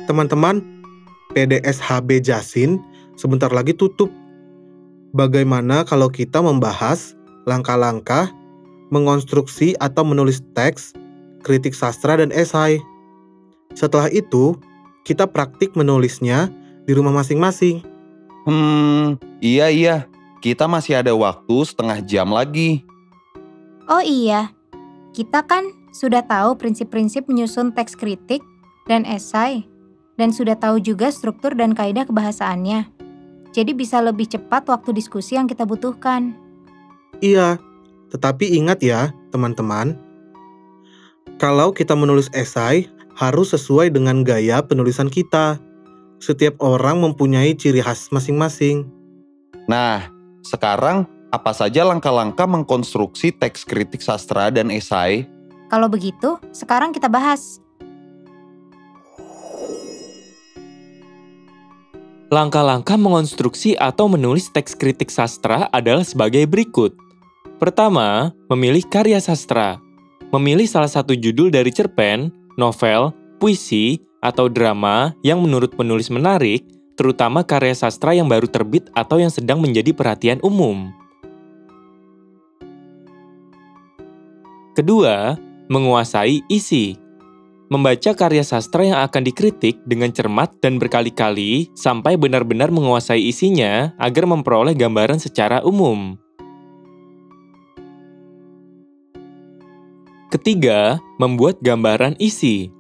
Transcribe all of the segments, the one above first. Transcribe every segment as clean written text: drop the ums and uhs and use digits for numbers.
Teman-teman, PDSHB Jasin sebentar lagi tutup. Bagaimana kalau kita membahas langkah-langkah mengonstruksi atau menulis teks, kritik sastra, dan esai? Setelah itu, kita praktik menulisnya di rumah masing-masing. Iya. Kita masih ada waktu setengah jam lagi. Oh iya, kita kan sudah tahu prinsip-prinsip menyusun teks kritik dan esai, dan sudah tahu juga struktur dan kaidah kebahasaannya. Jadi bisa lebih cepat waktu diskusi yang kita butuhkan. Iya, tetapi ingat ya, teman-teman. Kalau kita menulis esai, harus sesuai dengan gaya penulisan kita. Setiap orang mempunyai ciri khas masing-masing. Nah, sekarang apa saja langkah-langkah mengkonstruksi teks kritik sastra dan esai? Kalau begitu, sekarang kita bahas. Langkah-langkah mengonstruksi atau menulis teks kritik sastra adalah sebagai berikut. Pertama, memilih karya sastra. Memilih salah satu judul dari cerpen, novel, puisi, atau drama yang menurut penulis menarik, terutama karya sastra yang baru terbit atau yang sedang menjadi perhatian umum. Kedua, menguasai isi. Membaca karya sastra yang akan dikritik dengan cermat dan berkali-kali sampai benar-benar menguasai isinya agar memperoleh gambaran secara umum. Ketiga, membuat gambaran isi.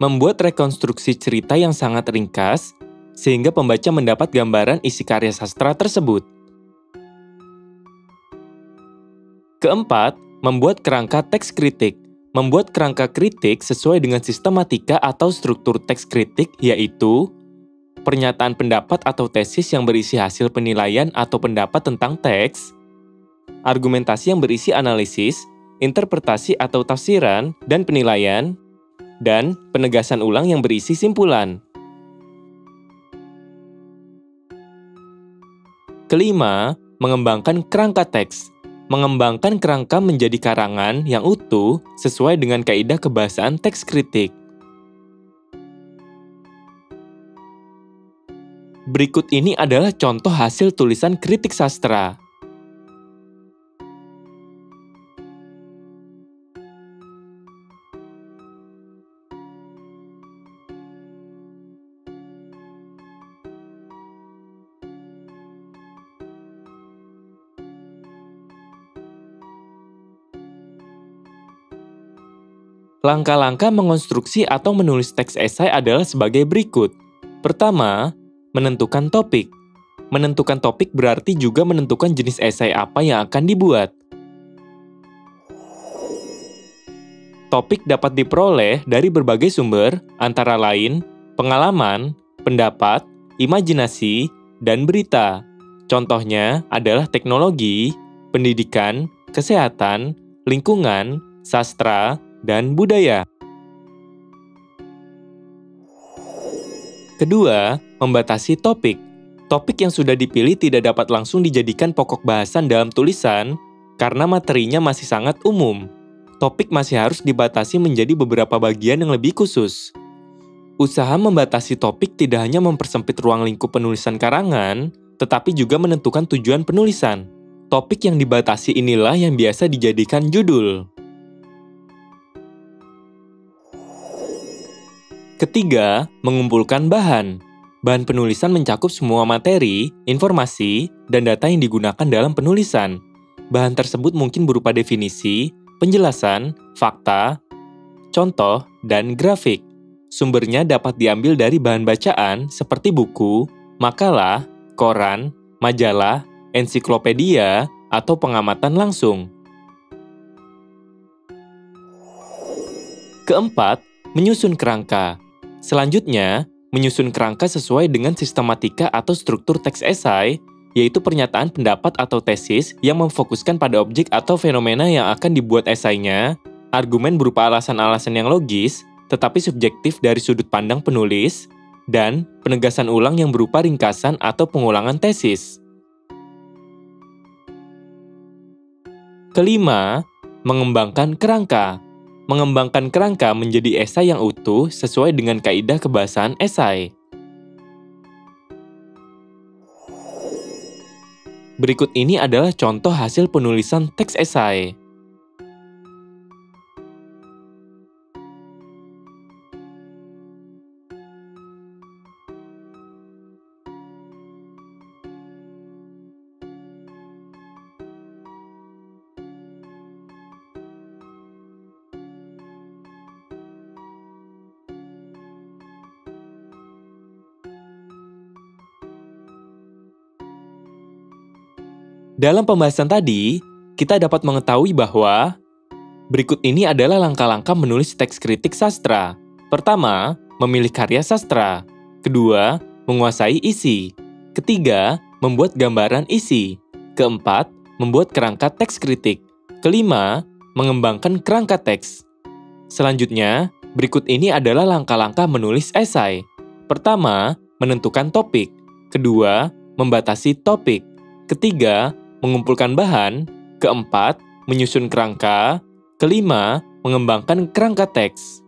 Membuat rekonstruksi cerita yang sangat ringkas, sehingga pembaca mendapat gambaran isi karya sastra tersebut. Keempat, membuat kerangka teks kritik. Membuat kerangka kritik sesuai dengan sistematika atau struktur teks kritik, yaitu pernyataan pendapat atau tesis yang berisi hasil penilaian atau pendapat tentang teks, argumentasi yang berisi analisis, interpretasi atau tafsiran, dan penilaian, dan penegasan ulang yang berisi simpulan. Kelima, mengembangkan kerangka teks. Mengembangkan kerangka menjadi karangan yang utuh sesuai dengan kaidah kebahasaan teks kritik. Berikut ini adalah contoh hasil tulisan kritik sastra. Langkah-langkah mengonstruksi atau menulis teks esai adalah sebagai berikut. Pertama, menentukan topik. Menentukan topik berarti juga menentukan jenis esai apa yang akan dibuat. Topik dapat diperoleh dari berbagai sumber, antara lain pengalaman, pendapat, imajinasi, dan berita. Contohnya adalah teknologi, pendidikan, kesehatan, lingkungan, sastra, dan budaya. Kedua, membatasi topik. Topik yang sudah dipilih tidak dapat langsung dijadikan pokok bahasan dalam tulisan karena materinya masih sangat umum. Topik masih harus dibatasi menjadi beberapa bagian yang lebih khusus. Usaha membatasi topik tidak hanya mempersempit ruang lingkup penulisan karangan, tetapi juga menentukan tujuan penulisan. Topik yang dibatasi inilah yang biasa dijadikan judul. Ketiga, mengumpulkan bahan. Bahan penulisan mencakup semua materi, informasi, dan data yang digunakan dalam penulisan. Bahan tersebut mungkin berupa definisi, penjelasan, fakta, contoh, dan grafik. Sumbernya dapat diambil dari bahan bacaan seperti buku, makalah, koran, majalah, ensiklopedia, atau pengamatan langsung. Keempat, menyusun kerangka. Selanjutnya, menyusun kerangka sesuai dengan sistematika atau struktur teks esai, yaitu pernyataan pendapat atau tesis yang memfokuskan pada objek atau fenomena yang akan dibuat esainya, argumen berupa alasan-alasan yang logis, tetapi subjektif dari sudut pandang penulis, dan penegasan ulang yang berupa ringkasan atau pengulangan tesis. Kelima, mengembangkan kerangka. mengembangkan kerangka menjadi esai yang utuh sesuai dengan kaidah kebahasaan esai. Berikut ini adalah contoh hasil penulisan teks esai. Dalam pembahasan tadi, kita dapat mengetahui bahwa berikut ini adalah langkah-langkah menulis teks kritik sastra. Pertama, memilih karya sastra. Kedua, menguasai isi. Ketiga, membuat gambaran isi. Keempat, membuat kerangka teks kritik. Kelima, mengembangkan kerangka teks. Selanjutnya, berikut ini adalah langkah-langkah menulis esai. Pertama, menentukan topik. Kedua, membatasi topik. Ketiga, mengumpulkan bahan. Keempat, menyusun kerangka. Kelima, mengembangkan kerangka teks.